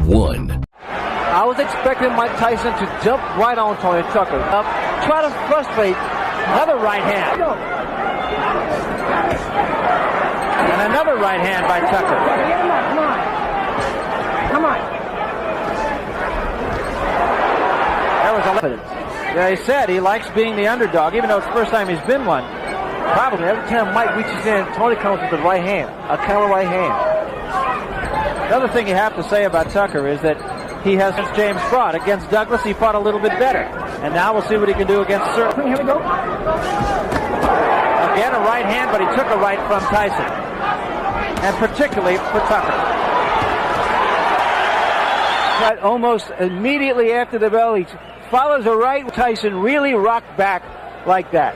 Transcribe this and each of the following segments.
1. I was expecting Mike Tyson to jump right on Tony Tucker. Try to frustrate another right hand. And another right hand by Tucker. Come on. There was evidence. Yeah, he said he likes being the underdog, even though it's the first time he's been one. Probably every time Mike reaches in, Tony comes with the right hand, a counter right hand. Another thing you have to say about Tucker is that he has James fought. Against Douglas, he fought a little bit better. And now we'll see what he can do against Sir. Here we go. Again, a right hand, but he took a right from Tyson. And particularly for Tucker. But almost immediately after the bell, he follows a right. Tyson really rocked back like that.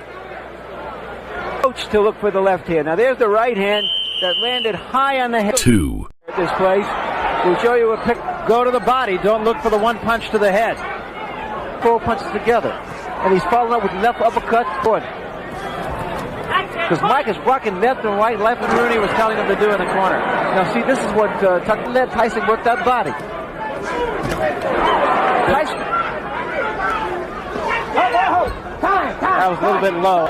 Coach to look for the left hand. Now there's the right hand that landed high on the head. 2. At this place, we'll show you a pick. Go to the body. Don't look for the one punch to the head. 4 punches together. And he's following up with left uppercut. Because Mike is rocking left and right, like Rooney was telling him to do in the corner. Now see, this is what Tucker let Tyson work that body. Tyson. That was a little bit low.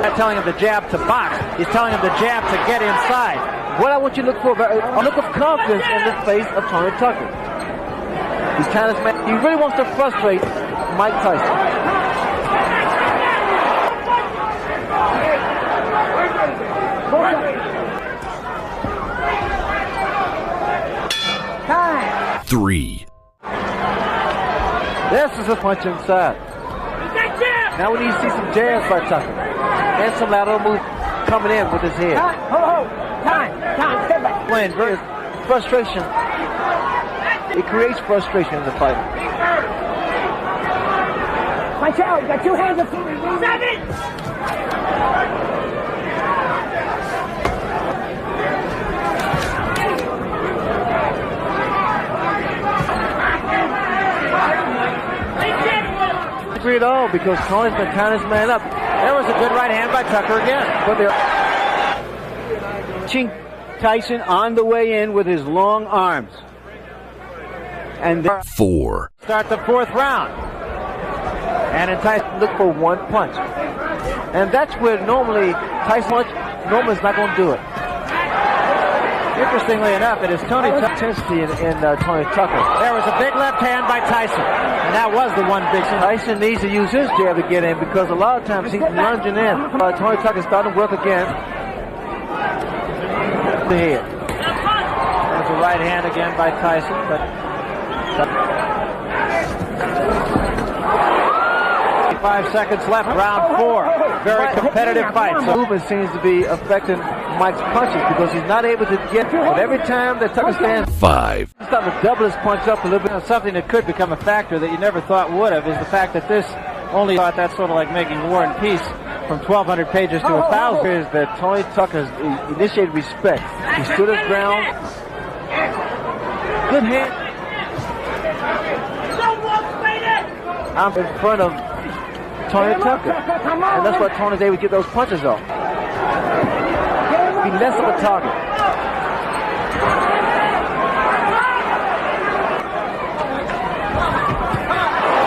Not telling him to jab to box. He's telling him to jab to get inside. What I want you to look for, a look of confidence in the face of Tony Tucker. He's kind of, he really wants to frustrate Mike Tyson. Time. 3. This is a punch inside. Now we need to see some jabs by Tucker. And some lateral move coming in with his head. Time. Step back. Playing very frustration. It creates frustration in the fight. Watch out. You got 2 hands up. 7. Agree at all because Tony's been tying his man up. There was a good right hand by Tucker again. But they're Tyson on the way in with his long arms. And 4. Start the 4th round. And then Tyson look for one punch. And that's where normally Tyson punch, normally is not going to do it. Interestingly enough, it is Tony intensity in Tony Tucker. There was a big left hand by Tyson. And that was the one big thing. Tyson needs to use his jab to get in because a lot of times he's lunging in. Tony Tucker's starting to work again. The head. There's a right hand again by Tyson. But 5 seconds left, round 4. Very competitive fight. So movement seems to be affecting Mike's punches because he's not able to get. But every time that Tucker stands, 5. he's starting to double his punch up a little bit. Something that could become a factor that you never thought would have is the fact that this only thought that's sort of like making War and Peace from 1,200 pages to 1,000. Is that Tony Tucker has initiated respect. He stood his ground. Good hand. I'm in front of Tony Tucker. And that's why Tony's able to get those punches off. Be less of a target.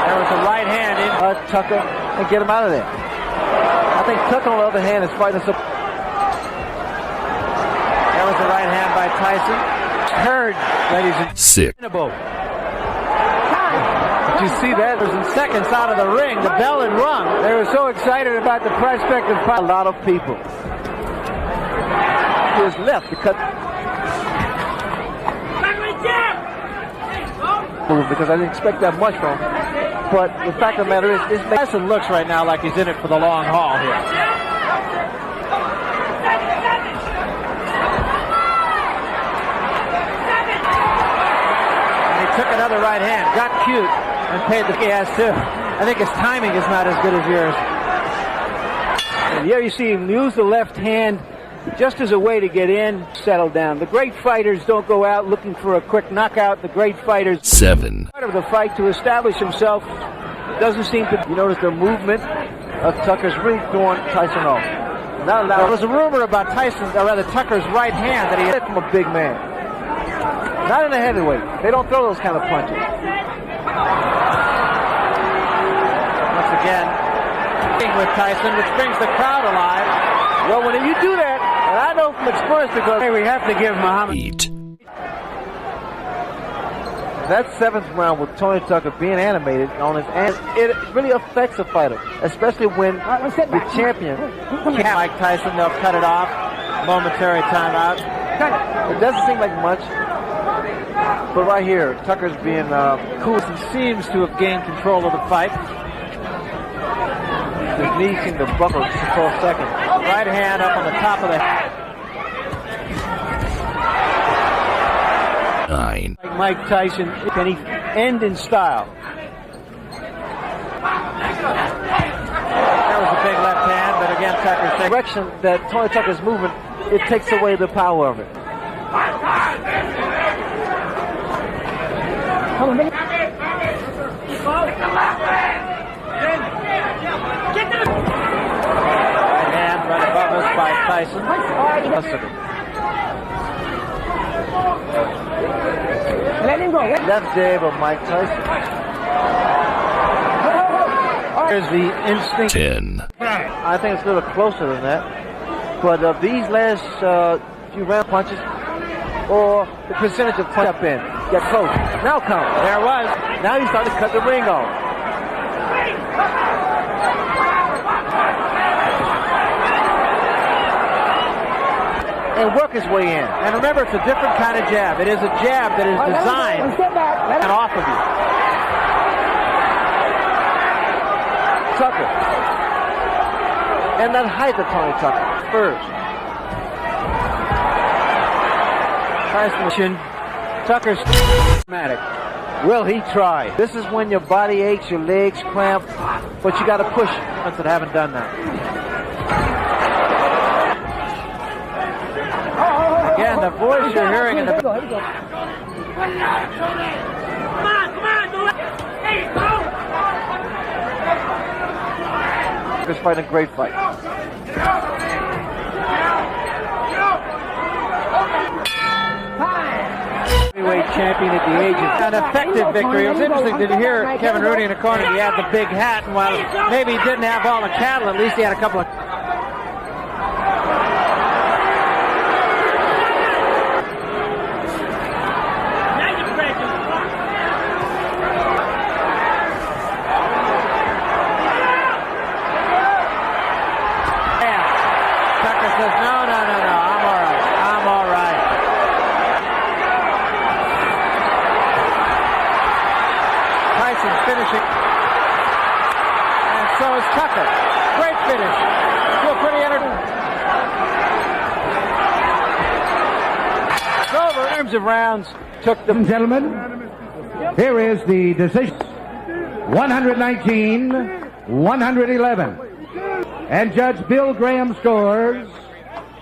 There was a right hand in Tucker and get him out of there. I think Tucker, on the other hand, is fighting some. There was a right hand by Tyson. Heard, ladies and 6. You see that? It was in seconds out of the ring. The bell had rung. They were so excited about the prospect of fight. A lot of people. To his left to cut. Because I didn't expect that much from him. But the fact of the matter is, Tyson looks right now like he's in it for the long haul here. And he took another right hand. Got cute. And paid the he has too. I think his timing is not as good as yours. And here you see him use the left hand just as a way to get in, settle down. The great fighters don't go out looking for a quick knockout. The great fighters 7. Part of the fight to establish himself. Doesn't seem to. You notice the movement of Tucker's really throwing Tyson off. Not allowed. There was a rumor about Tyson, or rather Tucker's right hand that he hit from a big man. Not in a heavyweight. They don't throw those kind of punches. Once again, with Tyson, which brings the crowd alive. Well, when you do that, and I know from experience because we have to give Muhammad. That seventh round with Tony Tucker being animated on his and it really affects a fighter, especially when the champion, Mike Tyson, they'll cut it off, momentary timeout. It doesn't seem like much, but right here, Tucker's being cool and seems to have gained control of the fight. His knee seemed to buckle just for a second. Right hand up on the top of the head. Nine. Like Mike Tyson, can he end in style? That was a big left hand, but again, Tucker's direction that Tony Tucker's moving, it takes away the power of it. And right above us by Tyson. Let him go. Left jab of Mike Tyson. There's the instinct. 10. I think it's a little closer than that. But of these last few round punches, or the percentage of punch up in, get close. Now come. There it was. Now he's starting to cut the ring off. And work his way in. And remember, it's a different kind of jab. It is a jab that is designed and off of you. Tucker. And that height of Tony Tucker first. Tyson. Tucker's dramatic. Will he try? This is when your body aches, your legs cramp, but you got to push once that haven't done that. Again, the voice you're hearing in the... This fight a great fight. Heavyweight champion at the age of an effective victory. It was interesting to hear Kevin Rooney in the corner. He had the big hat, and while maybe he didn't have all the cattle, at least he had a couple of... Says, no, I'm all right. Tyson's finishing. And so is Tucker. Great finish. Feel pretty entertaining. It's over. In terms of rounds, took the... Gentlemen, here is the decision. 119-111. And Judge Bill Graham scores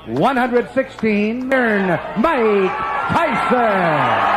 116. Mike Tyson.